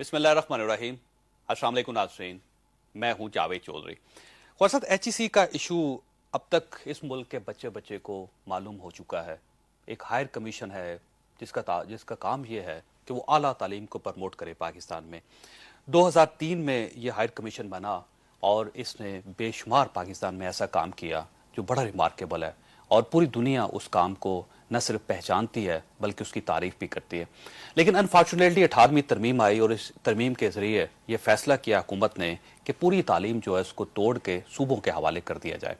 بسم اللہ الرحمن الرحیم. السلام علیکم ناظرین, میں ہوں جاوید چودھری. خورشید, ایچ ای سی کا ایشو اب تک اس ملک کے بچے بچے کو معلوم ہو چکا ہے. ایک ہائر کمیشن ہے جس کا کام یہ ہے کہ وہ اعلیٰ تعلیم کو پروموٹ کرے پاکستان میں. 2003 میں یہ ہائر کمیشن بنا اور اس نے بے شمار پاکستان میں ایسا کام کیا جو بڑا ریمارکیبل ہے, اور پوری دنیا اس کام کو نہ صرف پہچانتی ہے بلکہ اس کی تعریف بھی کرتی ہے. لیکن انفارچونیٹلی 18ویں ترمیم آئی اور اس ترمیم کے ذریعے یہ فیصلہ کیا حکومت نے کہ پوری تعلیم جو ہے اس کو توڑ کے صوبوں کے حوالے کر دیا جائے.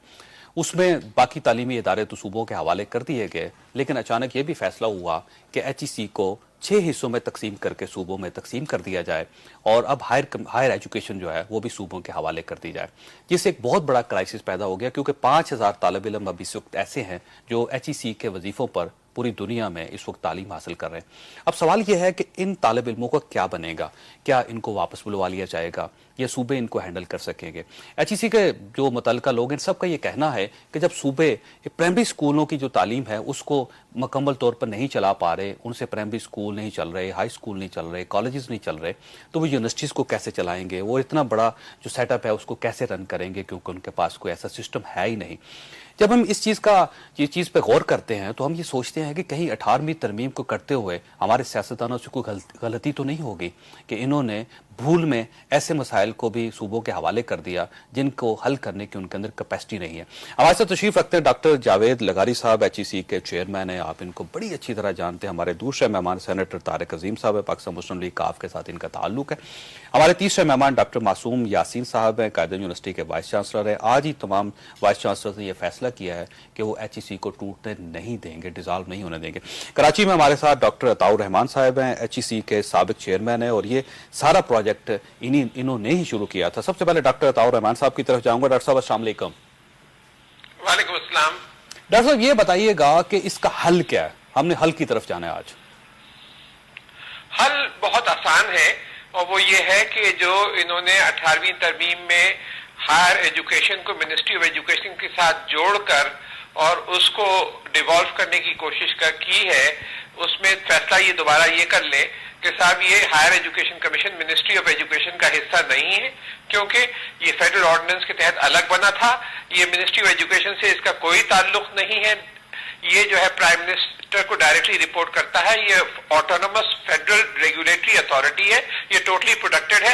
اس میں باقی تعلیمی ادارے تو صوبوں کے حوالے کر دیے گئے, لیکن اچانک یہ بھی فیصلہ ہوا کہ ایچ ای سی کو 6 حصوں میں تقسیم کر کے صوبوں میں تقسیم کر دیا جائے, اور اب ہائر ایجوکیشن جو ہے وہ بھی صوبوں کے حوالے کر دی جائے, جس سے ایک بہت بڑا کرائسس پیدا ہو گیا, کیونکہ 5000 طالب علم اب اس وقت ایسے ہیں جو ایچ ای سی کے وظیفوں پر پوری دنیا میں اس وقت تعلیم حاصل کر رہے ہیں. اب سوال یہ ہے کہ ان طالب علموں کا کیا بنے گا؟ کیا ان کو واپس بلوا لیا جائے گا یا صوبے ان کو ہینڈل کر سکیں گے؟ ایچ ای سی کے جو متعلقہ لوگ ہیں سب کا یہ کہنا ہے کہ جب صوبے پرائمری اسکولوں کی جو تعلیم ہے اس کو مکمل طور پر نہیں چلا پا رہے, ان سے پرائمری اسکول نہیں چل رہے, ہائی اسکول نہیں چل رہے, کالجز نہیں چل رہے, تو وہ یونیورسٹیز کو کیسے چلائیں گے؟ وہ اتنا بڑا جو سیٹ اپ ہے اس کو کیسے رن کریں گے, کیونکہ ان کے پاس کوئی ایسا سسٹم ہے ہی نہیں. جب ہم اس چیز پہ غور کرتے ہیں تو ہم یہ سوچتے ہیں کہ کہیں 18ویں ترمیم کو کرتے ہوئے ہمارے سیاستدانوں سے کوئی غلطی تو نہیں ہوگی کہ انہوں نے بھول میں ایسے مسائل کو بھی صوبوں کے حوالے کر دیا جن کو حل کرنے کی ان کے اندر کیپیسٹی نہیں ہے. ہمارے ساتھ تشریف رکھتے ہیں ڈاکٹر جاوید لغاری صاحب, ایچ ای سی کے چیئرمین ہیں, آپ ان کو بڑی اچھی طرح جانتے ہیں. ہمارے دوسرے مہمان سینیٹر طارق عظیم صاحب ہیں, پاکستان مسلم لیگ کاف کے ساتھ ان کا تعلق ہے. ہمارے تیسرے مہمان ڈاکٹر معصوم یاسین صاحب ہیں, قائد یونیورسٹی کے وائس چانسلر ہیں. آج ہی تمام وائس چانسلر نے یہ فیصلہ کیا ہے کہ وہ ایچ ای سی کو ٹوٹنے نہیں دیں گے, ڈیزالو نہیں ہونے دیں گے. کراچی میں ہمارے ساتھ ڈاکٹر عطاء الرحمان صاحب ہیں, ایچ ای سی کے سابق چیئرمین ہیں, اور یہ سارا پروجیکٹ انہوں نے ہی شروع کیا تھا. سب سے پہلے ڈاکٹر عطاء الرحمان صاحب کی طرف جاؤں گا. ڈاکٹر صاحب السلام علیکم. وعلیکم السلام. ڈاکٹر صاحب یہ بتائیے گا کہ اس کا حل کیا ہے؟ ہم نے حل کی طرف جانا ہے آج. حل بہت آسان ہے, اور وہ یہ ہے کہ جو انہوں نے 18ویں ترمیم میں ہائر ایجوکیشن کو منسٹری آف ایجوکیشن کے ساتھ جوڑ کر اور اس کو ڈیوالو کرنے کی کوشش کی ہے, اس میں فیصلہ یہ دوبارہ یہ کر لیں کہ صاحب یہ higher education commission ministry of education کا حصہ نہیں ہے, کیونکہ یہ فیڈرل آرڈیننس کے تحت الگ بنا تھا. یہ منسٹری آف ایجوکیشن سے اس کا کوئی تعلق نہیں ہے. یہ جو ہے پرائم منسٹر کو ڈائریکٹلی رپورٹ کرتا ہے. یہ آٹونومس فیڈرل ریگولیٹری اتھارٹی ہے, یہ ٹوٹلی پروٹیکٹڈ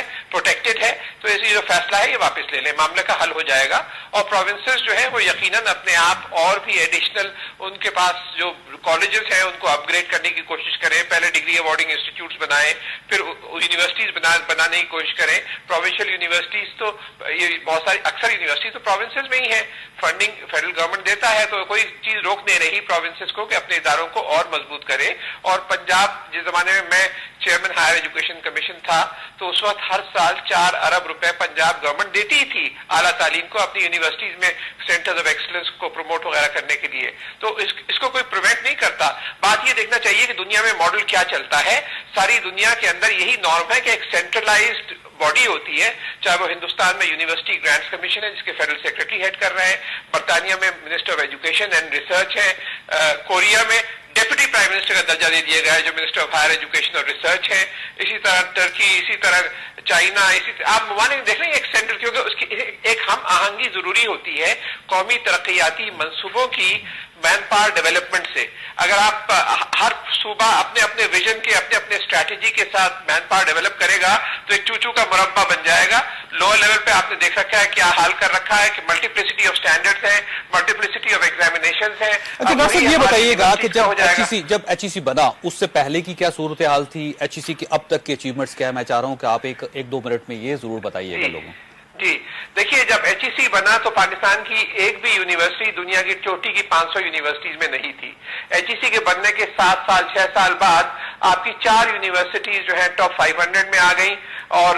ہے. تو اس جو فیصلہ ہے یہ واپس لے لیں, معاملے کا حل ہو جائے گا. اور پروونسز جو ہیں وہ یقیناً اپنے آپ اور بھی ایڈیشنل ان کے پاس جو کالجز ہیں ان کو اپ گریڈ کرنے کی کوشش کریں. پہلے ڈگری اوارڈنگ انسٹیٹیوٹس بنائیں, پھر یونیورسٹیز بنانے کی کوشش کریں. پروونشل یونیورسٹیز تو یہ بہت ساری اکثر یونیورسٹیز تو پروونسز میں ہی ہیں, فنڈنگ فیڈرل گورنمنٹ دیتا ہے, تو کوئی چیز روک نہیں رہی پروونسز کو کہ اپنے اداروں کو اور مضبوط کرے. اور پنجاب, جس زمانے میں چیئرمین ہائر ایجوکیشن کمیشن تھا, تو اس وقت ہر سال 4 ارب روپے پنجاب گورنمنٹ دیتی تھی اعلیٰ تعلیم کو اپنی یونیورسٹیز میں سینٹرز آف ایکسلنس کو پروموٹ وغیرہ کرنے کے لیے. تو اس کو کوئی پریونٹ نہیں کرتا. بات یہ دیکھنا چاہیے کہ دنیا میں ماڈل کیا چلتا ہے. ساری دنیا کے اندر یہی نارم ہے کہ ایک سینٹرلائزڈ باڈی ہوتی ہے, چاہے وہ ہندوستان میں یونیورسٹی گرانٹس کمیشن ہے جس کے فیڈرل سیکرٹری ہیڈ کر رہے ہیں, برطانیہ میں minister of education and research ہے, کوریا میں ڈیپٹی پرائم منسٹر کا درجہ دے دیا گیا ہے جو منسٹر آف ہائر ایجوکیشن اور ریسرچ ہے. اسی طرح ٹرکی, اسی طرح چائنا, آپ ممالک دیکھ لیں ایک سینٹر, کیونکہ اس کی ایک ہم آہنگی ضروری ہوتی ہے قومی ترقیاتی منصوبوں کی مین پاور ڈیولپمنٹ سے. اگر آپ ہر صوبہ اپنے اپنے ویژن کے اپنے اپنے اسٹریٹجی کے ساتھ مین پاور ڈیولپ کرے گا تو ایک چوچو کا مربع بن جائے گا. لوور لیول پہ آپ نے دیکھ رکھا ہے کیا حال کر رکھا ہے کہ ملٹیپلسٹی آف سٹینڈرڈز ہیں, ملٹیپلسٹی آف ایگزامینیشنز ہیں. اچھا, یہ بتائیے گا کہ جب ایچ ای سی بنا اس سے پہلے کی کیا صورتحال تھی, ایچ ای سی کی اب تک کی اچیومنٹس کیا ہے؟ میں چاہ رہا ہوں کہ آپ ایک دو منٹ میں یہ ضرور بتائیے گا لوگوں. جی دیکھیے, جب ایچ ای سی بنا تو پاکستان کی ایک بھی یونیورسٹی دنیا کی چوٹی کی 500 یونیورسٹیز میں نہیں تھی. ایچ ای سی کے بننے کے 7 سال 6 سال بعد آپ کی 4 یونیورسٹیز جو ہیں ٹاپ 500 میں آ گئیں, اور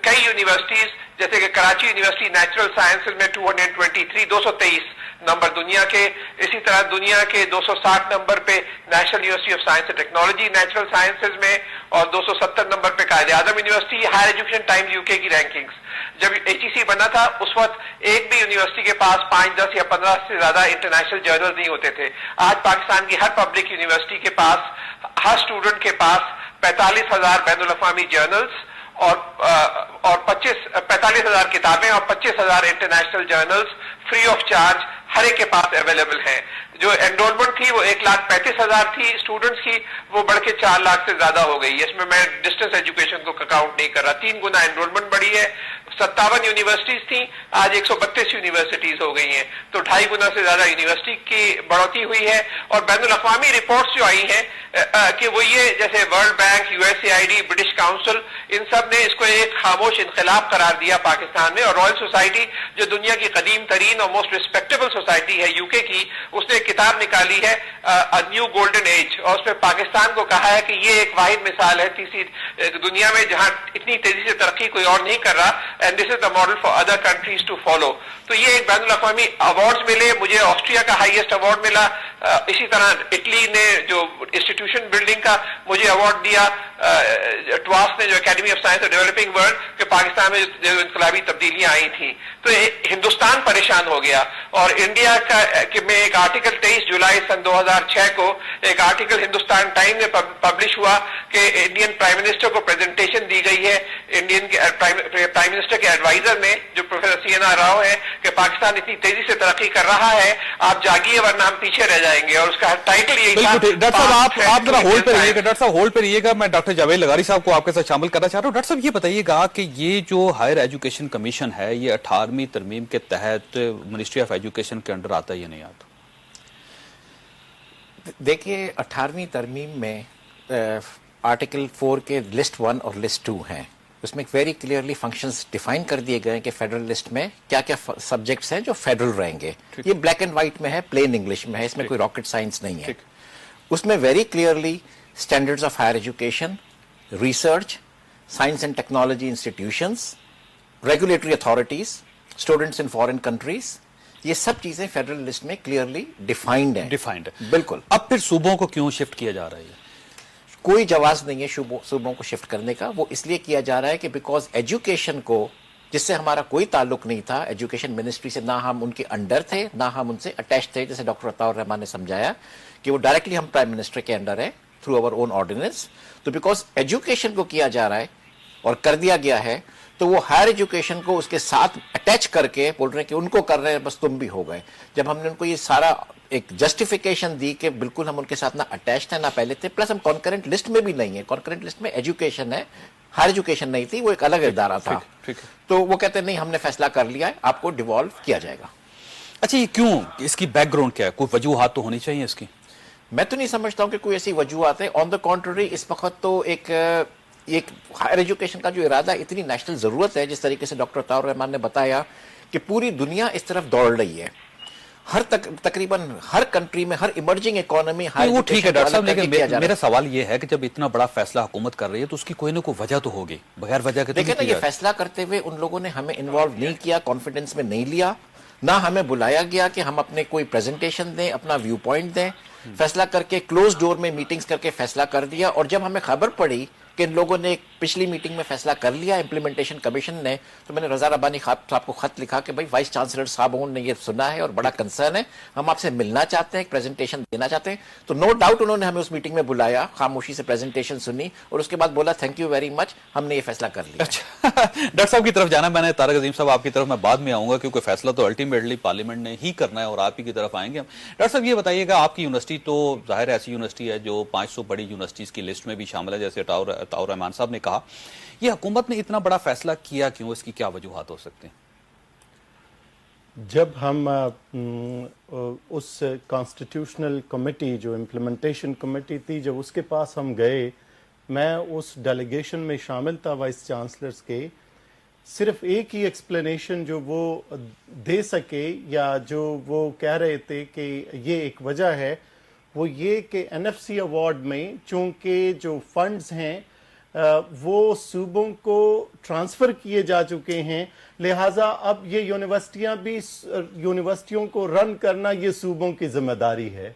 کئی یونیورسٹیز جیسے کہ کراچی یونیورسٹی نیچرل سائنسز میں 223 نمبر دنیا کے, اسی طرح دنیا کے 260 نمبر پہ National University of Science and Technology Natural Sciences میں, اور 270 نمبر پہ Quaid Azam University. Higher Education Times UK کے کی رینکنگز جب ایچ ای سی بنا تھا اس وقت ایک بھی یونیورسٹی کے پاس 5, 10 یا 15 سے زیادہ انٹرنیشنل جرنل نہیں ہوتے تھے. آج پاکستان کی ہر پبلک یونیورسٹی کے پاس, ہر اسٹوڈنٹ کے پاس 45,000 بین الاقوامی جرنلز اور 45,000 کتابیں اور 25,000 international journals free of charge ہر ایک کے پاس اویلیبل ہیں. جو انرولمنٹ تھی وہ 1,35,000 تھی اسٹوڈنٹس کی، وہ بڑھ کے 4 لاکھ سے زیادہ ہو گئی ہے. اس میں میں ڈسٹینس ایجوکیشن کو کاؤنٹ نہیں کر رہا. 3 گنا انرولمنٹ بڑھی ہے. 57 یونیورسٹیز تھیں، آج 132 یونیورسٹیز ہو گئی ہیں، تو 2.5 گنا سے زیادہ یونیورسٹی کی بڑھوتری ہوئی ہے. اور بین الاقوامی رپورٹس جو آئی ہیں کہ وہ یہ جیسے World Bank, USAID، British Council, ان سب نے اس کو ایک خاموش انقلاب قرار دیا پاکستان میں. اور رائل سوسائٹی جو دنیا کی قدیم ترین اور موسٹ ریسپیکٹیبل سوسائٹی ہے UK کی، اس نے ایک کتاب نکالی ہے نیو گولڈن ایج، اور اس میں پاکستان کو کہا ہے کہ یہ ایک واحد مثال ہے تیسری دنیا میں جہاں اتنی تیزی سے ترقی کوئی اور نہیں کر رہا، and this is the model for other countries to follow. تو یہ ایک بین الاقوامی ایوارڈز ملے. مجھے آسٹریا کا ہائیسٹ ایوارڈ ملا، اسی طرح اٹلی نے جو انسٹیٹیوشن بلڈنگ کا مجھے ایوارڈ دیا، ٹواس نے جو اکیڈمی آف سائنس اور ڈیولپنگ ورلڈ کہ پاکستان میں جو انقلابی تبدیلیاں آئی تھیں. تو ہندوستان پریشان ہو گیا. اور انڈیا کا میں ایک آرٹیکل 23 جولائی سن 2006 کو ایک آرٹیکل ہندوستان ٹائم میں پبلش ہوا کہ انڈین پرائم منسٹر کو پریزنٹیشن دی گئی ہے انڈین پرائم منسٹر کے ایڈوائزر نے جو پروفیسر CNR راؤ ہے کہ پاکستان اتنی تیزی سے ترقی کر رہا ہے، آپ جاگیے ورنہ ہم پیچھے رہ جائیں گے. اور اس کا ٹائٹل یہی تھا. ڈاکٹر صاحب آپ ذرا ہولڈ پہ رہیے گا، ڈاکٹر صاحب ہولڈ پہ رہیے گا. میں ڈاکٹر جاوید لغاری صاحب کو آپ کے ساتھ شامل کرنا چاہ رہا ہوں. ڈاکٹر صاحب یہ بتائیے گا کہ یہ جو ہائر ایجوکیشن کمیشن ہے یہ 18ویں ترمیم کے تحت منسٹری آف ایجوکیشن کے انڈر آتا ہے یا نہیں آتا؟ دیکھیے 18ویں ترمیم میں آرٹیکل 4 کے لسٹ 1 اور لسٹ 2 ہیں. اس میں ویری کلیئرلی فنکشنز ڈیفائن کر دیے گئے ہیں کہ فیڈرل لسٹ میں کیا کیا سبجیکٹس ہیں جو فیڈرل رہیں گے. یہ بلیک اینڈ وائٹ میں ہے، پلین انگلش میں ہے، اس میں کوئی راکٹ سائنس نہیں ہے. اس میں very clearly standards of higher education, research, science and technology institutions, regulatory authorities, students in foreign countries, یہ سب چیزیں فیڈرل لسٹ میں کلیئرلی ڈیفائنڈ ہیں. بالکل. اب پھر صوبوں کو کیوں شفٹ کیا جا رہا ہے؟ کوئی جواز نہیں ہے صوبوں کو شفٹ کرنے کا. وہ اس لیے کیا جا رہا ہے کہ بیکاز ایجوکیشن کو، جس سے ہمارا کوئی تعلق نہیں تھا، ایجوکیشن منسٹری سے نہ ہم ان کے انڈر تھے نہ ہم ان سے اٹیچ تھے، جیسے ڈاکٹر عطاء الرحمان نے سمجھایا کہ وہ ڈائریکٹلی ہم پرائم منسٹر کے انڈر ہے تھرو اوور اون آرڈیننس. تو بیکاز ایجوکیشن کو کیا جا رہا ہے اور کر دیا گیا ہے، تو وہ ہائر ایجوکیشن کو اس کے ساتھ اٹیچ کر کے بول رہے ہیں کہ ان کو کر رہے ہیں بس تم بھی ہو گئے. جب ہم نے ان کو یہ سارا ایک جسٹیفیکیشن دی کہ بالکل ہم ان کے ساتھ نہ اٹیچ تھے نہ پہلے تھے، پلس ہم کانکرنٹ لسٹ میں بھی نہیں ہے. کانکرنٹ لسٹ میں ایجوکیشن ہے، ہائر ایجوکیشن نہیں تھی، وہ ایک الگ ادارہ تھا. تو وہ کہتے ہیں نہیں، ہم نے فیصلہ کر لیا ہے، آپ کو ڈیوالو کیا جائے گا. اچھا یہ کیوں؟ اس کی بیک گراؤنڈ کیا ہے؟ کوئی وجوہات تو ہونی چاہیے اس کی. میں تو نہیں سمجھتا ہوں کہ کوئی ایسی وجوہات ہے. آن دا کنٹری اس وقت تو ایک ہائر ایجوکیشن کا جو ارادہ اتنی نیشنل ضرورت ہے، جس طریقے سے ڈاکٹر عطاء الرحمان نے بتایا کہ پوری دنیا اس طرف دوڑ رہی ہے. تقریباً ہر کنٹری میں، ہر ایمرجنگ اکانومی وہ ٹھیک ہے ڈاکٹر صاحب، لیکن میرا سوال یہ ہے کہ جب اتنا بڑا فیصلہ حکومت کر رہی ہے تو اس کی کوئی نہ کوئی وجہ تو ہوگی، بغیر وجہ کے تو دیکھیں نا، یہ فیصلہ کرتے ہوئے ان لوگوں نے ہمیں انوالو نہیں کیا، کانفیڈنس میں نہیں لیا، نہ ہمیں بلایا گیا کہ ہم اپنے کوئی پریزنٹیشن دیں، اپنا ویو پوائنٹ دیں. فیصلہ کر کے کلوز ڈور میں میٹنگز کر کے فیصلہ کر دیا. اور جب ہمیں خبر پڑی کہ ان لوگوں نے پچھلی میٹنگ میں فیصلہ کر لیا امپلیمنٹیشن کمیشن نے، تو میں نے رضا ربانی صاحب کو خط لکھا کہ بھائی وائس چانسلر صاحب نے یہ سنا ہے اور بڑا کنسرن ہے، ہم آپ سے ملنا چاہتے ہیں، ایک پریزنٹیشن دینا چاہتے ہیں. تو نو ڈاؤٹ انہوں نے ہمیں اس میٹنگ میں بلایا، خاموشی سے پریزنٹیشن سنی اور اس کے بعد بولا تھینک یو ویری مچ، ہم نے یہ فیصلہ کر لیا. اچھا ڈاکٹر صاحب کی طرف جانا، میں نے طارق عظیم صاحب آپ کی طرف میں بعد میں آؤں گا کیونکہ فیصلہ تو الٹیمیٹلی پارلیمنٹ نے ہی کرنا ہے اور آپ ہی کی طرف آئیں گے ہم. ڈاکٹر صاحب یہ بتائیے گا، آپ کی یونیورسٹی تو ظاہر ایسی یونیورسٹی ہے جو 500 بڑی یونیورسٹیز کی لسٹ میں بھی شامل ہے، جیسے عطاء الرحمان صاحب نے کہا. یہ حکومت نے اتنا بڑا فیصلہ کیا کیوں؟ اس کی کیا وجوہات ہو سکتے ہیں؟ جب ہم اس کانسٹیٹیوشنل کمیٹی جو امپلیمنٹیشن کمیٹی تھی، جب اس کے پاس ہم گئے، میں اس ڈیلیگیشن میں شامل تھا وائس چانسلرز کے. صرف ایک ہی ایکسپلینیشن جو وہ دے سکے یا جو وہ کہہ رہے تھے کہ یہ ایک وجہ ہے، وہ یہ کہ NFC ایوارڈ میں چونکہ جو فنڈز ہیں وہ صوبوں کو ٹرانسفر کیے جا چکے ہیں، لہٰذا اب یہ یونیورسٹیوں کو رن کرنا یہ صوبوں کی ذمہ داری ہے.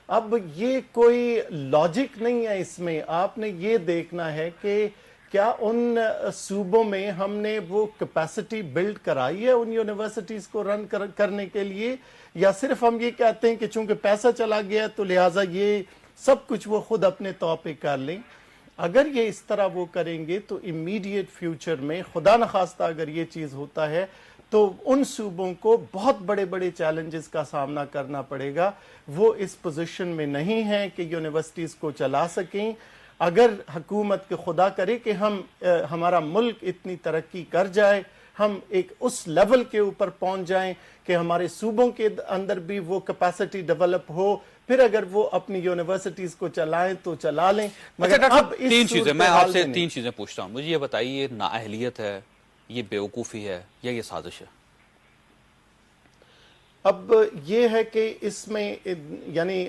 اب یہ کوئی لاجک نہیں ہے اس میں. آپ نے یہ دیکھنا ہے کہ کیا ان صوبوں میں ہم نے وہ کیپیسٹی بلڈ کرائی ہے ان یونیورسٹیز کو رن کرنے کے لیے، یا صرف ہم یہ کہتے ہیں کہ چونکہ پیسہ چلا گیا تو لہٰذا یہ سب کچھ وہ خود اپنے طور پہ کر لیں. اگر یہ اس طرح وہ کریں گے تو امیڈیٹ فیوچر میں خدا نخواستہ اگر یہ چیز ہوتا ہے تو ان صوبوں کو بہت بڑے بڑے چیلنجز کا سامنا کرنا پڑے گا. وہ اس پوزیشن میں نہیں ہیں کہ یونیورسٹیز کو چلا سکیں. اگر حکومت کے خدا کرے کہ ہمارا ملک اتنی ترقی کر جائے, ہم ایک اس لیول کے اوپر پہنچ جائیں کہ ہمارے صوبوں کے اندر بھی وہ کیپیسٹی ڈیولپ ہو, پھر اگر وہ اپنی یونیورسٹیز کو چلائیں تو چلا لیں. مگر اب تین چیزیں میں آپ سے تین چیزیں پوچھتا ہوں. مجھے یہ بتائیے, یہ نااہلیت ہے, یہ بیوقوفی ہے, یا یہ سازش ہے؟ اب یہ ہے کہ اس میں یعنی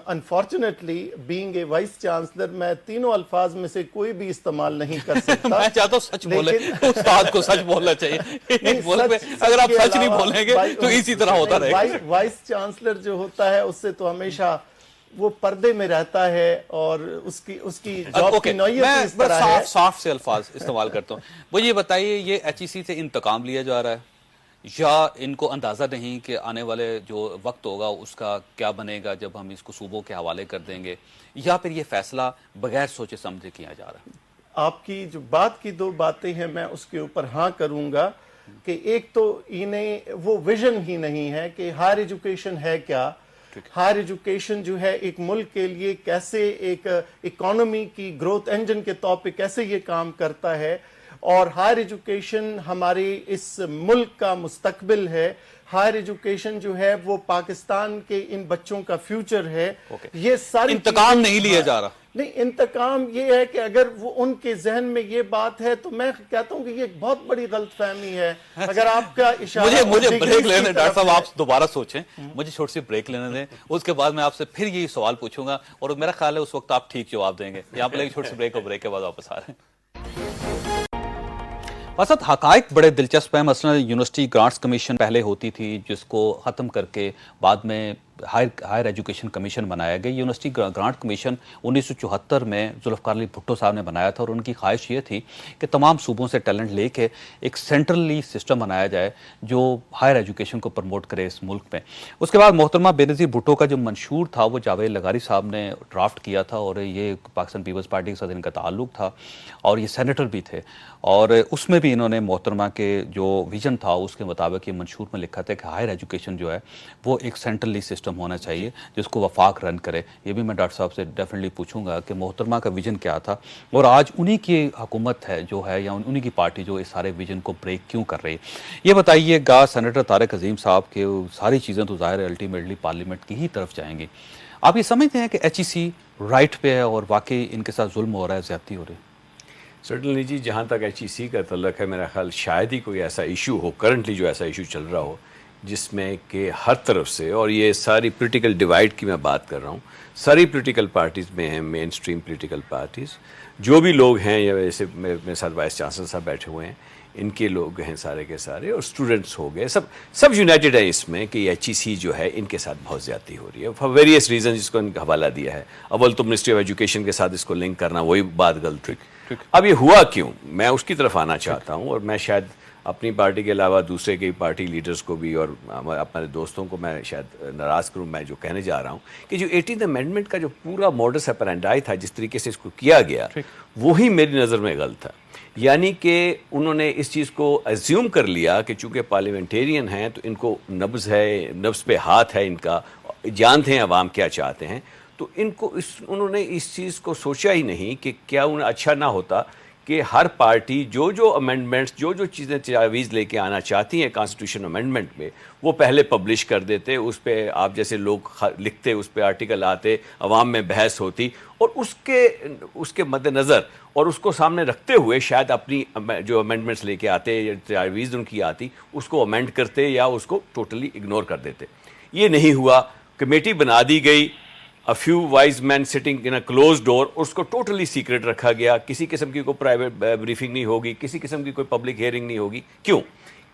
unfortunately being a vice chancellor میں تینوں الفاظ میں سے کوئی بھی استعمال نہیں کر سکتا. میں چاہتا ہوں سچ بولیں, استاد کو سچ بولنا چاہیے. اگر آپ سچ نہیں بولیں گے تو اسی طرح ہوتا رہے گا. وائس چانسلر جو ہوتا ہے اس سے تو ہمیشہ وہ پردے میں رہتا ہے اور اس کی جاب کی نوعیت اس طرح ہے. صاف سے الفاظ استعمال کرتا ہوں. مجھے یہ بتائیے, یہ ایچ ای سی سے انتقام لیا جا رہا ہے, یا ان کو اندازہ نہیں کہ آنے والے جو وقت ہوگا اس کا کیا بنے گا جب ہم اس کو صوبوں کے حوالے کر دیں گے, یا پھر یہ فیصلہ بغیر سوچے سمجھے کیا جا رہا ہے؟ آپ کی جو بات کی دو باتیں ہیں میں اس کے اوپر ہاں کروں گا کہ ایک تو انہیں وہ ویژن ہی نہیں ہے کہ ہائر ایجوکیشن ہے کیا. ہائر ایجوکیشن جو ہے ایک ملک کے لیے کیسے ایک اکانومی کی گروتھ انجن کے طور پہ کیسے یہ کام کرتا ہے, اور ہائر ایجوکیشن ہمارے اس ملک کا مستقبل ہے. ہائر ایجوکیشن جو ہے وہ پاکستان کے ان بچوں کا فیوچر ہے. یہ ساری انتقام نہیں لیا جا رہا. نہیں, انتقام یہ ہے کہ اگر وہ ان کے ذہن میں یہ بات ہے تو میں کہتا ہوں کہ یہ بہت بڑی غلط فہمی ہے. اگر آپ کا اشارہ مجھے بریک لینے, ڈاکٹر صاحب آپ دوبارہ سوچیں, مجھے چھوٹی سی بریک لینے دیں, اس کے بعد میں آپ سے پھر یہی سوال پوچھوں گا, اور میرا خیال ہے اس وقت آپ ٹھیک جواب دیں گے. یہاں پر ایک چھوٹی سی بریک, اور بریک کے بعد واپس آ رہے ہیں. وسط حقائق بڑے دلچسپ ہیں. مثلا یونیورسٹی گرانٹس کمیشن پہلے ہوتی تھی, جس کو ختم کر کے بعد میں ہائر ایجوکیشن کمیشن بنایا گیا. یونیورسٹی گرانٹ کمیشن 1974 میں ذوالفقار علی بھٹو صاحب نے بنایا تھا, اور ان کی خواہش یہ تھی کہ تمام صوبوں سے ٹیلنٹ لے کے ایک سینٹرلی سسٹم بنایا جائے جو ہائر ایجوکیشن کو پروموٹ کرے اس ملک میں. اس کے بعد محترمہ بینظیر بھٹو کا جو منشور تھا وہ جاوید لغاری صاحب نے ڈرافٹ کیا تھا, اور یہ پاکستان پیپلز پارٹی کے ساتھ ان کا تعلق تھا, اور یہ سینیٹر بھی تھے. اور اس میں بھی انہوں نے محترمہ کے جو ویژن تھا اس کے مطابق یہ منشور میں لکھا تھا کہ ہائر ایجوکیشن جو ہے وہ ایک سینٹرلی سسٹم ہونا چاہیے جس کو وفاق رن کرے. یہ بھی میں ڈاکٹر صاحب سے ڈیفینیٹلی پوچھوں گا کہ محترمہ کا ویژن کیا تھا, اور آج انہی کی حکومت ہے جو ہے, یا انہی کی پارٹی جو اس سارے ویژن کو بریک کیوں کر رہی ہے. یہ بتائیے گا سینیٹر طارق عظیم صاحب کے ساری چیزیں تو ظاہر ہے الٹیمیٹلی پارلیمنٹ کی ہی طرف جائیں گی. آپ یہ سمجھتے ہیں کہ ایچ ای سی رائٹ پہ ہے اور واقعی ان کے ساتھ ظلم ہو رہا ہے, زیادتی ہو رہی ہے؟ سرٹنلی جی, جہاں تک ایچ ای سی کا تعلق ہے, میرا خیال شاید ہی کوئی ایسا ایشو ہو کرنٹلی جو ایسا ایشو چل رہا ہو جس میں کہ ہر طرف سے, اور یہ ساری پولیٹیکل ڈیوائڈ کی میں بات کر رہا ہوں, ساری پولیٹیکل پارٹیز میں ہیں, مین سٹریم پولیٹیکل پارٹیز, جو بھی لوگ ہیں, یا جیسے میرے ساتھ وائس چانسلر صاحب بیٹھے ہوئے ہیں, ان کے لوگ ہیں سارے کے سارے, اور اسٹوڈنٹس ہو گئے, سب یونائٹڈ ہیں اس میں کہ ایچ ای سی جو ہے ان کے ساتھ بہت زیادتی ہو رہی ہے فار ویریس ریزن, جس کو ان کا حوالہ دیا ہے. اول تو منسٹری آف ایجوکیشن کے ساتھ اس کو لنک کرنا وہی بات غلط ہوئی. اب یہ ہوا کیوں, میں اس کی طرف آنا چاہتا ہوں, اور میں شاید اپنی پارٹی کے علاوہ دوسرے کی پارٹی لیڈرز کو بھی اور اپنے دوستوں کو میں شاید ناراض کروں. میں جو کہنے جا رہا ہوں کہ جو 18th امینڈمنٹ کا جو پورا موڈس اپرینڈائی تھا, جس طریقے سے اس کو کیا گیا, وہی میری نظر میں غلط تھا. یعنی کہ انہوں نے اس چیز کو ایزیوم کر لیا کہ چونکہ پارلیمنٹیرین ہیں تو ان کو نبض ہے, نبض پہ ہاتھ ہے ان کا, جانتے ہیں عوام کیا چاہتے ہیں, تو ان کو انہوں نے اس چیز کو سوچا ہی نہیں کہ کیا انہیں اچھا نہ ہوتا کہ ہر پارٹی جو امینڈمنٹس جو چیزیں تجاویز لے کے آنا چاہتی ہیں کانسٹیٹیوشن امینڈمنٹ میں, وہ پہلے پبلش کر دیتے, اس پہ آپ جیسے لوگ لکھتے, اس پہ آرٹیکل آتے, عوام میں بحث ہوتی, اور اس کے مد نظر اور اس کو سامنے رکھتے ہوئے شاید اپنی جو امینڈمنٹس لے کے آتے یا تجاویز ان کی آتی اس کو امینڈ کرتے یا اس کو ٹوٹلی اگنور کر دیتے. یہ نہیں ہوا. کمیٹی بنا دی گئی, a few wise men sitting in a closed door, اس کو ٹوٹلی سیکرٹ رکھا گیا, کسی قسم کی کوئی پرائیویٹ بریفنگ نہیں ہوگی, کسی قسم کی کوئی پبلک ہیئرنگ نہیں ہوگی. کیوں؟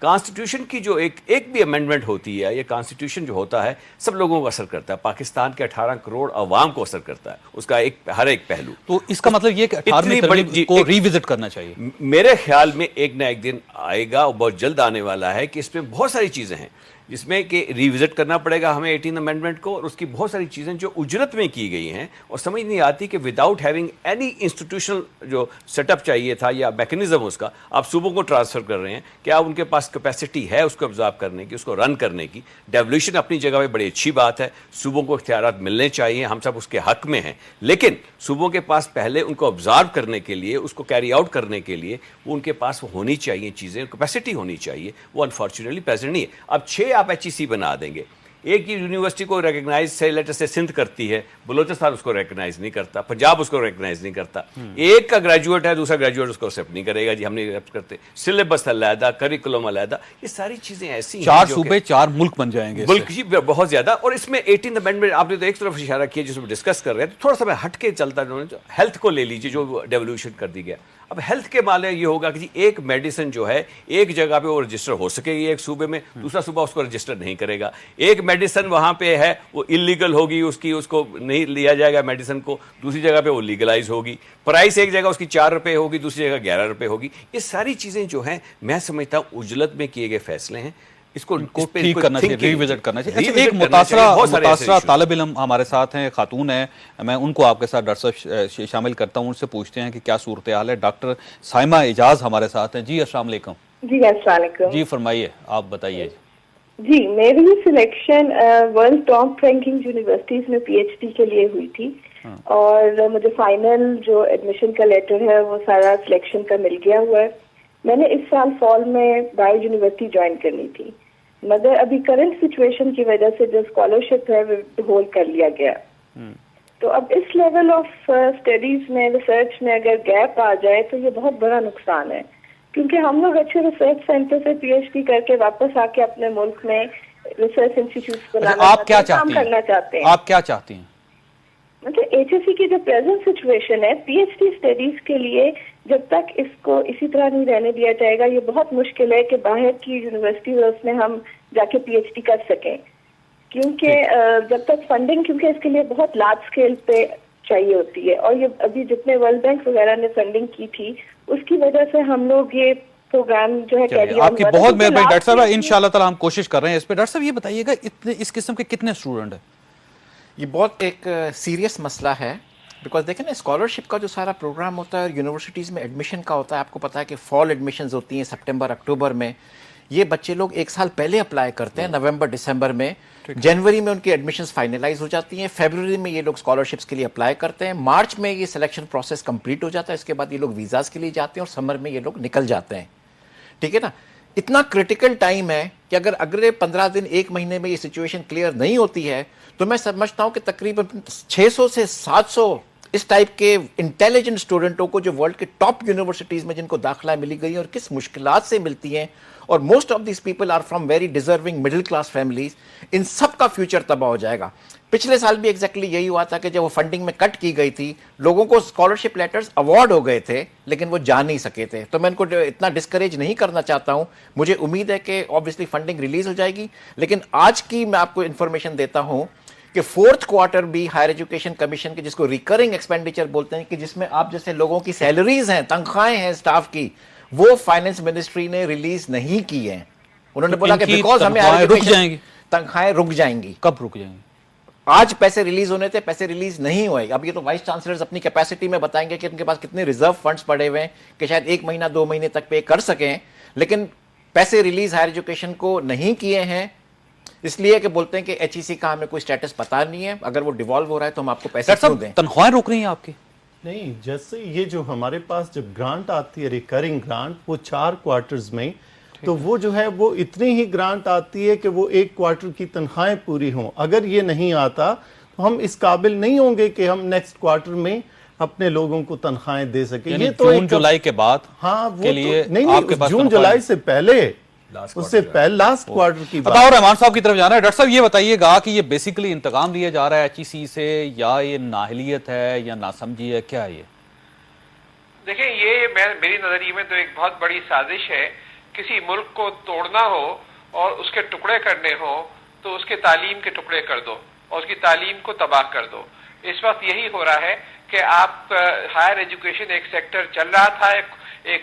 کانسٹیٹیوشن کی جو ایک بھی امینڈمنٹ ہوتی ہے, یہ کانسٹیٹیوشن جو ہوتا ہے سب لوگوں کو اثر کرتا ہے, پاکستان کے 18 کروڑ عوام کو اثر کرتا ہے, اس کا ہر ایک پہلو. تو اس کا مطلب یہ کہ 18ویں ترمیم کو ریوزٹ کرنا چاہیے. میرے خیال میں ایک نہ ایک دن آئے گا, اور بہت جلد آنے والا ہے, کہ اس میں بہت ساری چیزیں ہیں جس میں کہ ریوزٹ کرنا پڑے گا ہمیں 18 امینڈمنٹ کو, اور اس کی بہت ساری چیزیں جو اجرت میں کی گئی ہیں اور سمجھ نہیں آتی کہ وداؤٹ ہیونگ اینی انسٹیٹیوشنل جو سیٹ اپ چاہیے تھا یا میکنزم اس کا, آپ صوبوں کو ٹرانسفر کر رہے ہیں. کیا ان کے پاس کیپیسٹی ہے اس کو ابزارو کرنے کی, اس کو رن کرنے کی؟ ڈیولیوشن اپنی جگہ پہ بڑی اچھی بات ہے, صوبوں کو اختیارات ملنے چاہیے, ہم سب اس کے حق میں ہیں, لیکن صوبوں کے پاس پہلے ان کو ابزارو کرنے کے لیے, اس کو کیری آؤٹ کرنے کے لیے وہ ان کے پاس ہونی چاہیے چیزیں, کیپیسٹی ہونی چاہیے. وہ انفارچونیٹلی پریزنٹ نہیں ہے. اب 6 آپ ایچ ای سی بنا دیں گے, ایک یونیورسٹی کو ریکگنائز سے لیٹر سے سندھ کرتی ہے, بلوچستان اس کو ریکگنائز نہیں کرتا, پنجاب اس کو ریکگنائز نہیں کرتا. ایک کا گریجویٹ ہے, دوسرا گریجویٹ اس کو ایکسیپٹ نہیں کرے گا, جی ہم نہیں ایکسیپٹ کرتے. سلیبس علیحدہ, کریکولم علیحدہ, یہ ساری چیزیں ایسی ہیں 4 صوبے 4 ملک بن جائیں گے. ملک جی بہت زیادہ. اور اس میں 18 امینڈمنٹ آپ نے تو ایک طرف اشارہ کیا جس میں ڈسکس کر رہے ہیں, تو تھوڑا سا میں ہٹ کے چلتا ہوں. ہیلتھ کو لے لیجیے جو ڈیولیوشن کر دی گیا. اب ہیلتھ کے مالے یہ ہوگا کہ جی ایک میڈیسن جو ہے ایک جگہ پہ وہ رجسٹر ہو سکے گی ایک صوبے میں, دوسرا صوبہ اس کو رجسٹر نہیں کرے گا. ایک میڈیسن وہاں پہ ہے وہ انلیگل ہوگی, اس کو نہیں لیا جائے گا میڈیسن کو, دوسری جگہ پہ وہ لیگلائز ہوگی. پرائس ایک جگہ اس کی 4 روپے ہوگی, دوسری جگہ 11 روپے ہوگی. یہ ساری چیزیں جو ہیں میں سمجھتا ہوں اجلت میں کیے گئے فیصلے ہیں, اس کو ٹھیک کرنا چاہیے, ریوزٹ کرنا چاہیے. ایک متاثرہ طالب علم ہمارے ساتھ ہیں, خاتون ہیں, میں ان کو آپ کے ساتھ ڈاکٹر صاحب شامل کرتا ہوں, ان سے پوچھتے ہیں کہ کیا صورتحال ہے. ڈاکٹر سائمہ اعجاز ہمارے ساتھ ہیں. جی السلام علیکم. جی السلام علیکم. جی فرمائیے, آپ بتائیے. جی میری selection world top ranking universities میں پی ایچ ڈی کے لیے ہوئی تھی, اور مجھے فائنل جو ایڈمیشن کا لیٹر ہے وہ سارا سلیکشن کا مل گیا ہوا ہے. میں نے اس سال فال میں بائی یونیورسٹی جوائن کرنی تھی, مگر ابھی کرنٹ سچویشن کی وجہ سے جو اسکالرشپ ہے وہ ہولڈ کر لیا گیا. تو اب اس لیول آف اسٹڈیز میں, ریسرچ میں اگر گیپ آ جائے تو یہ بہت بڑا نقصان ہے, کیونکہ ہم لوگ اچھے ریسرچ سینٹر سے پی ایچ ڈی کر کے واپس آ کے اپنے ملک میں ریسرچ انسٹیٹیوٹس بنانا کام کرنا چاہتے ہیں. آپ کیا چاہتی ہیں؟ مطلب ایچ ایس سی کی جو پریزنٹ سچویشن ہے پی ایچ ڈی اسٹڈیز کے لیے, جب تک اس کو اسی طرح نہیں رہنے دیا جائے گا, یہ بہت مشکل ہے کہ باہر کی یونیورسٹیز میں ہم جا کے پی ایچ ڈی کر سکیں, کیونکہ جب تک فنڈنگ, کیونکہ اس کے لیے بہت لارج اسکیل پہ چاہیے ہوتی ہے, اور یہ ابھی جتنے ورلڈ بینک وغیرہ نے فنڈنگ کی تھی اس کی وجہ سے ہم لوگ یہ پروگرام جو ہے آپ کی بہت مہربانی ڈاکٹر صاحب, انشاءاللہ تعالی ہم کوشش کر رہے ہیں اس پہ. ڈاکٹر صاحب یہ بتائیے گا اس قسم کے کتنے اسٹوڈنٹ ہیں؟ یہ بہت ایک سیریس مسئلہ ہے, بیکاز دیکھیں نا اسکالرشپ کا جو سارا پروگرام ہوتا ہے یونیورسٹیز میں ایڈمیشن کا ہوتا ہے, آپ کو پتا ہے کہ فال ایڈمیشنز ہوتی ہیں سپٹمبر اکتوبر میں. یہ بچے لوگ 1 سال پہلے اپلائی کرتے ہیں, نومبر دسمبر میں, جنوری میں ان کی ایڈمیشنز فائنلائز ہو جاتی ہیں, فیبروری میں یہ لوگ اسکالرشپس کے لیے اپلائی کرتے ہیں, مارچ میں یہ سلیکشن پروسیس کمپلیٹ ہو جاتا ہے, اس کے بعد یہ لوگ ویزاز کے لیے جاتے ہیں, اور سمر میں یہ لوگ نکل جاتے ہیں. ٹھیک ہے نا, اتنا کرٹیکل ٹائم ہے کہ اگر اگلے 15 دن 1 مہینے میں یہ سچویشن کلیئر نہیں ہوتی ہے تو میں سمجھتا ہوں کہ تقریباً 600 سے 700 اس ٹائپ کے انٹیلیجنٹ اسٹوڈنٹوں کو جو ورلڈ کے ٹاپ یونیورسٹیز میں جن کو داخلہ ملی گئی اور کس مشکلات سے ملتی ہیں, اور most of these people are from very deserving middle class families, ان سب کا فیوچر تباہ ہو جائے گا. پچھلے سال بھی ایگزیکٹلی یہی ہوا تھا کہ جب وہ فنڈنگ میں کٹ کی گئی تھی, لوگوں کو اسکالرشپ لیٹرز اوارڈ ہو گئے تھے لیکن وہ جا نہیں سکے تھے. تو میں ان کو اتنا ڈسکریج نہیں کرنا چاہتا ہوں, مجھے امید ہے کہ آبویسلی فنڈنگ ریلیز ہو جائے گی, لیکن آج کی میں آپ کو انفارمیشن دیتا ہوں کہ 4th کوارٹر بھی ہائر ایجوکیشن کمیشن کے, جس کو ریکرنگ ایکسپینڈیچر بولتے ہیں, کہ جس میں آپ جیسے لوگوں کی سیلریز ہیں, تنخواہیں ہیں اسٹاف کی, وہ فائنانس منسٹری نے ریلیز نہیں کی ہیں. انہوں نے بولا کہ بیکاز ہمیں تنخواہیں رک جائیں گی. کب رک جائیں گی؟ آج پیسے ریلیز ہونے تھے, پیسے ریلیز نہیں ہوئے. اب یہ تو وائس چانسلرز اپنی کیپیسٹی میں بتائیں گے کہ ان کے پاس کتنے ریزرو فنڈز پڑے ہوئے ہیں کہ شاید 1 مہینہ 2 مہینے تک پے کر سکیں, لیکن پیسے ریلیز ہائر ایجوکیشن کو نہیں کیے ہیں, اس لیے کہ بولتے ہیں کہ ایچ ای سی کا ہمیں کوئی سٹیٹس پتا نہیں ہے, اگر وہ ڈیوالو ہو رہا ہے تو ہم آپ کو پیسے کیوں دیں. تنخواہیں روک رہی ہیں آپ کی؟ نہیں, جیسے یہ جو ہمارے پاس جب گرانٹ آتی ہے ریکرنگ گرانٹ, وہ 4 کوارٹرز میں, تو وہ جو ہے وہ اتنی ہی گرانٹ آتی ہے کہ وہ 1 کوارٹر کی تنخواہیں پوری ہوں. اگر یہ نہیں آتا تو ہم اس قابل نہیں ہوں گے کہ ہم نیکسٹ کوارٹر میں اپنے لوگوں کو تنخواہیں دے سکیں. یہ تو جون جولائی کے بعد ہاں کے لیے نہیں, جون جولائی سے پہلے, اس سے پہلے لاسٹ کوارٹر کی بات. بتاؤ رحمان صاحب کی طرف جانا ہے. ڈاکٹر صاحب یہ بتائیے گا کہ یہ بیسیکلی انتقام لیا جا رہا ہے ایچ ای سی سے, یا یہ نااہلیت ہے یا ناسمجھی ہے, کیا ہے یہ؟ دیکھیں, یہ میری نظریے میں تو ایک بہت بڑی سازش ہے. کسی ملک کو توڑنا ہو اور اس کے ٹکڑے کرنے ہو تو اس کے تعلیم کے ٹکڑے کر دو اور اس کی تعلیم کو تباہ کر دو. اس وقت یہی ہو رہا ہے کہ آپ ہائر ایجوکیشن ایک سیکٹر چل رہا تھا, ایک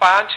5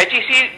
HEC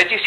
HEC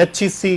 HEC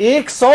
100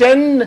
$10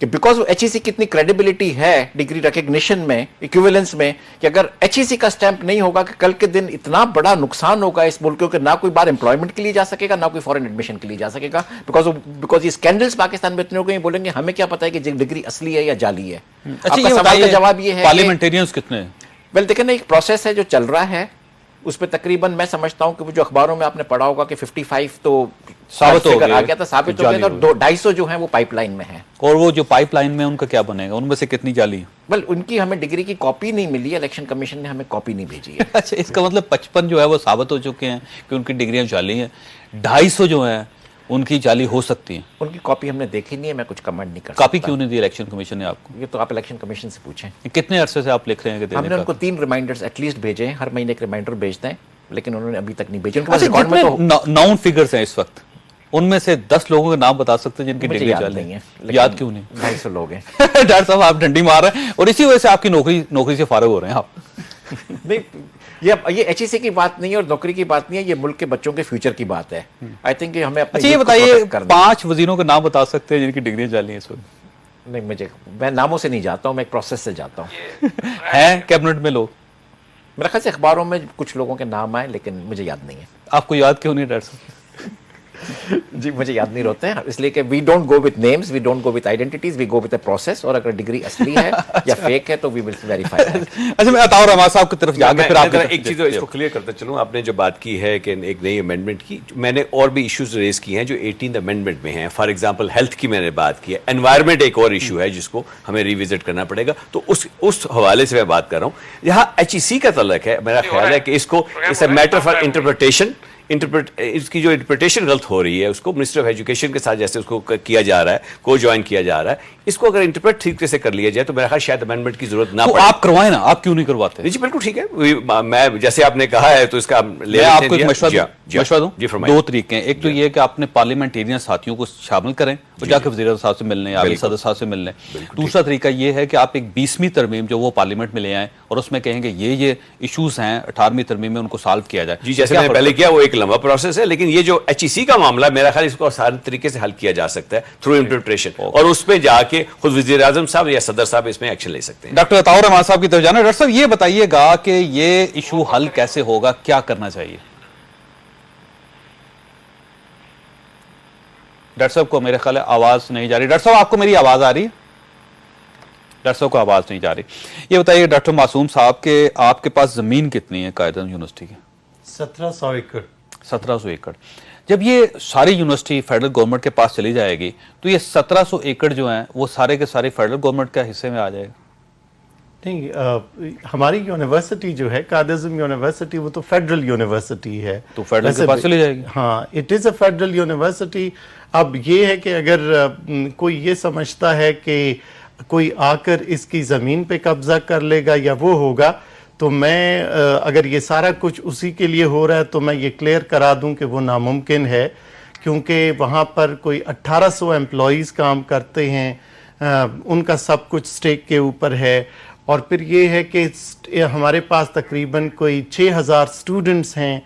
کہ بیکاز وہ HEC کی اتنی کریڈیبلٹی ہے ڈگری ریکگنیشن میں ایکویولنس میں کہ اگر HEC کا سٹیمپ نہیں ہوگا کہ کل کے دن اتنا بڑا نقصان ہوگا اس ملک کو کہ نہ کوئی بار امپلائمنٹ کے لیے جا سکے گا نہ کوئی فورن ایڈمیشن کے لیے جا سکے گا بیکاز یہ اسکینڈلز پاکستان میں اتنے ہو گئے بولیں گے ہمیں کیا پتا ہے کہ ڈگری اصلی ہے یا جعلی ہے. اچھا آپ کا سوال کا جواب یہ ہے پارلیمنٹیرینز کتنے ہیں؟ ویل دیکھیں نا ایک پروسیس ہے جو چل رہا ہے اس پہ تقریباً میں سمجھتا ہوں کہ وہ جو اخباروں میں آپ نے پڑھا ہوگا کہ 55 تو ثابت ہو گیا آ گیا تھا ثابت ہو گیا اور 250 جو ہیں وہ پائپ لائن میں ہیں. اور وہ جو پائپ لائن میں ان کا کیا بنے گا؟ ان میں سے کتنی جعلی ہیں؟ ویل ان کی ہمیں ڈگری کی کاپی نہیں ملی ہے, الیکشن کمیشن نے ہمیں کاپی نہیں بھیجی ہے. اچھا اس کا مطلب 55 جو ہے وہ ثابت ہو چکے ہیں کہ ان کی ڈگریاں جعلی ہیں, 250 جو ہیں ان کی جعلی ہو سکتی ہیں. ان کی کاپی ہم نے دیکھی نہیں ہے, میں کچھ کمنٹ نہیں کر سکتا. کاپی کیوں نہیں دی الیکشن کمیشن نے آپ کو؟ یہ تو آپ الیکشن کمیشن سے پوچھیں. کتنے عرصے سے آپ لکھ رہے ہیں کہ ہم نے ان کو 3 ریمائنڈرز ایٹ لیسٹ بھیجے ہیں, ہر مہینے ایک ریمائنڈر بھیجتے ہیں لیکن انہوں نے ابھی تک نہیں بھیجے. ناؤن فگرز ہیں اس وقت, ان میں سے 10 لوگوں کے نام بتا سکتے ہیں جن کی ڈگری جعلی نہیں ہے. یاد کیوں نہیں؟ 250 لوگ ہیں. ڈاکٹر صاحب آپ ڈنڈی مار رہے ہیں اور اسی وجہ سے آپ کی نوکری سے فارغ ہو رہے ہیں آپ. نہیں یہ HEC کی بات نہیں ہے اور نوکری کی بات نہیں ہے, یہ ملک کے بچوں کے فیوچر کی بات ہے. آئی تھنک ہمیں اچھا یہ بتائیے 5 وزیروں کے نام بتا سکتے ہیں جن کی ڈگریاں جعلی ہیں اس وقت؟ نہیں میں ناموں سے نہیں جاتا ہوں, میں ایک پروسیس سے جاتا ہوں. ہیں کیبنٹ میں لوگ؟ میرے خیال سے اخباروں میں کچھ لوگوں کے نام آئے لیکن مجھے یاد نہیں ہے. آپ کو یاد کیوں نہیں ڈاکٹر صاحب؟ جی مجھے یاد نہیں رہتے ہیں اس لیے کہ we don't go with names, we don't go with identities, we go with a process. اور اگر ڈگری اصلی ہے یا فیک ہے تو وی ول ویریفائی. اچھا میں عطاء الرحمان صاحب کی طرف جا کے پھر آپ ایک چیز اس کو کلیئر کرتا چلوں. آپ نے جو بات کی ہے کہ ایک نئی امینڈمنٹ کی, میں نے اور بھی ایشوز ریز کیے ہیں جو 18 امینڈمنٹ میں ہیں. فار ایگزامپل ہیلتھ کی میں نے بات کی ہے, انوائرمنٹ ایک اور ایشو ہے جس کو ہمیں ریوزٹ کرنا پڑے گا, تو اس حوالے سے میں بات کر رہا ہوں. یہاں HEC کا تعلق ہے, میرا خیال ہے کہ اس کو it's a matter for interpretation. اس کی جو انٹرپریٹیشن غلط ہو رہی ہے اس کو منسٹر آف ایجوکیشن کے ساتھ جیسے اس کو کیا جا رہا ہے, کو جوائن کیا جا رہا ہے, اس کو اگر انٹرپریٹ ٹھیک سے کر لیا جائے تو میرا خیال شاید امینڈمنٹ کی ضرورت نہ پڑے. آپ کروائیں نا, آپ کیوں نہیں کرواتے؟ جی بالکل ٹھیک ہے, میں جیسے آپ نے کہا ہے تو اس کا میں آپ کو ایک مشورہ دوں. 2 طریقے ہیں. ایک تو یہ کہ آپ نے پارلیمنٹیرین ساتھیوں کو شامل کریں اور جا کے وزیر اعظم صاحب سے ملنے, عالی صدر صاحب سے ملنے. دوسرا طریقہ یہ ہے کہ آپ ایک 20ویں ترمیم جو وہ پارلیمنٹ میں لے آئیں اور اس میں کہیں گے یہ ایشوز ہیں 18ویں ترمیم میں ان کو سالو کیا جائے. جی جیسے میں نے پہلے کیا وہ ایک لمبا پروسیس ہے, لیکن یہ جو HEC کا معاملہ میرا خیال اس کو آسان طریقے سے حل کیا جا سکتا ہے تھرو انٹرپریٹیشن, اور اس پہ جا کے خود وزیر اعظم صاحب یا صدر صاحب اس میں ایکشن لے سکتے ہیں. ڈاکٹر عطاء الرحمان صاحب کی طرف جانا. ڈاکٹر صاحب یہ بتائیے گا کہ یہ ایشو حل کیسے ہوگا, کیا کرنا چاہیے؟ ڈاکٹر صاحب کو میرے خیال ہے آواز نہیں جا رہی. ڈاکٹر صاحب آپ کو میری آواز آ رہی ہے؟ ڈاکٹر صاحب کو آواز نہیں جا رہی. یہ بتائیے ڈاکٹر معصوم صاحب کہ آپ کے پاس زمین کتنی ہے قائدین یونیورسٹی کی؟ 1700 ایکڑ. 1700 ایکڑ. جب یہ ساری یونیورسٹی فیڈرل گورنمنٹ کے پاس چلی جائے گی تو یہ 1700 ایکڑ جو ہیں وہ سارے کے سارے فیڈرل گورنمنٹ کے حصے میں آ جائے گا؟ نہیں, ہماری یونیورسٹی جو ہے قائد اعظم یونیورسٹی وہ تو فیڈرل یونیورسٹی ہے, تو فیڈرل کے پاس چلی جائے گی. ہاں it is a federal university. اب یہ ہے کہ اگر کوئی یہ سمجھتا ہے کہ کوئی آ کر اس کی زمین پہ قبضہ کر لے گا یا وہ ہوگا, تو میں اگر یہ سارا کچھ اسی کے لیے ہو رہا ہے تو میں یہ کلیئر کرا دوں کہ وہ ناممکن ہے, کیونکہ وہاں پر کوئی 1800 امپلائیز کام کرتے ہیں, ان کا سب کچھ سٹیک کے اوپر ہے. اور پھر یہ ہے کہ ہمارے پاس تقریباً کوئی 6000 سٹوڈنٹس ہیں,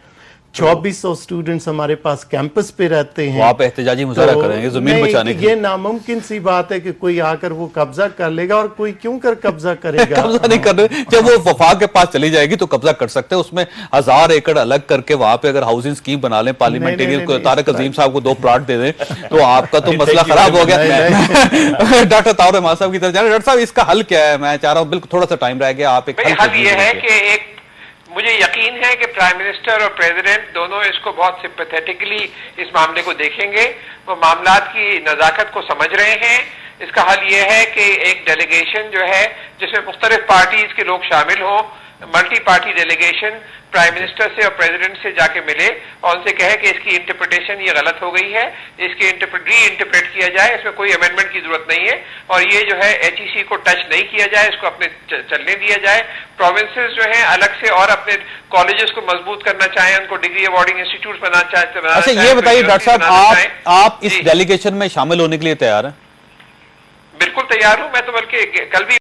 2400 سٹوڈنٹس ہمارے پاس کیمپس پہ رہتے ہیں. آپ احتجاجی مظاہرہ کریں گے زمین بچانے کے لیے؟ یہ ناممکن سی بات ہے کہ کوئی آ کر وہ قبضہ کر لے گا, اور کوئی کیوں کر قبضہ کرے گا؟ قبضہ نہیں کر رہے. جب وہ وفاق کے پاس چلی جائے گی تو قبضہ کر سکتے ہیں, اس میں 1000 ایکڑ الگ کر کے وہاں پہ اگر ہاؤسنگ اسکیم بنا لیں, پارلیمنٹیرین کو طارق عظیم صاحب کو 2 پلاٹ دے دیں تو آپ کا تو مسئلہ خراب ہو گیا. ڈاکٹر عطاء الرحمان صاحب کی طرف جانا. ڈاکٹر صاحب اس کا حل کیا ہے؟ میں چاہ رہا ہوں بالکل تھوڑا سا ٹائم رہ گیا, آپ ایک حل یہ ہے کہ مجھے یقین ہے کہ پرائم منسٹر اور پریزیڈنٹ دونوں اس کو بہت سمپیتھیٹکلی اس معاملے کو دیکھیں گے, وہ معاملات کی نزاکت کو سمجھ رہے ہیں. اس کا حل یہ ہے کہ ایک ڈیلیگیشن جو ہے جس میں مختلف پارٹیز کے لوگ شامل ہوں, multi party delegation prime minister سے اور پریزیڈنٹ سے جا کے ملے اور ان سے کہے کہ اس کی انٹرپریٹیشن یہ غلط ہو گئی ہے, اس کی ری انٹرپریٹ کیا جائے, اس میں کوئی امینڈمنٹ کی ضرورت نہیں ہے, اور یہ جو ہے HEC کو ٹچ نہیں کیا جائے, اس کو اپنے چلنے دیا جائے. پروونسز جو ہیں الگ سے اور اپنے کالجز کو مضبوط کرنا چاہیں, ان کو ڈگری اوارڈنگ انسٹیٹیوٹ بنانا چاہتے ہیں. اچھا یہ بتائیے ڈاکٹر صاحب, آپ اس ڈیلیگیشن میں شامل ہونے کے لیے تیار ہیں؟ بالکل تیار ہوں میں, تو بلکہ کل بھی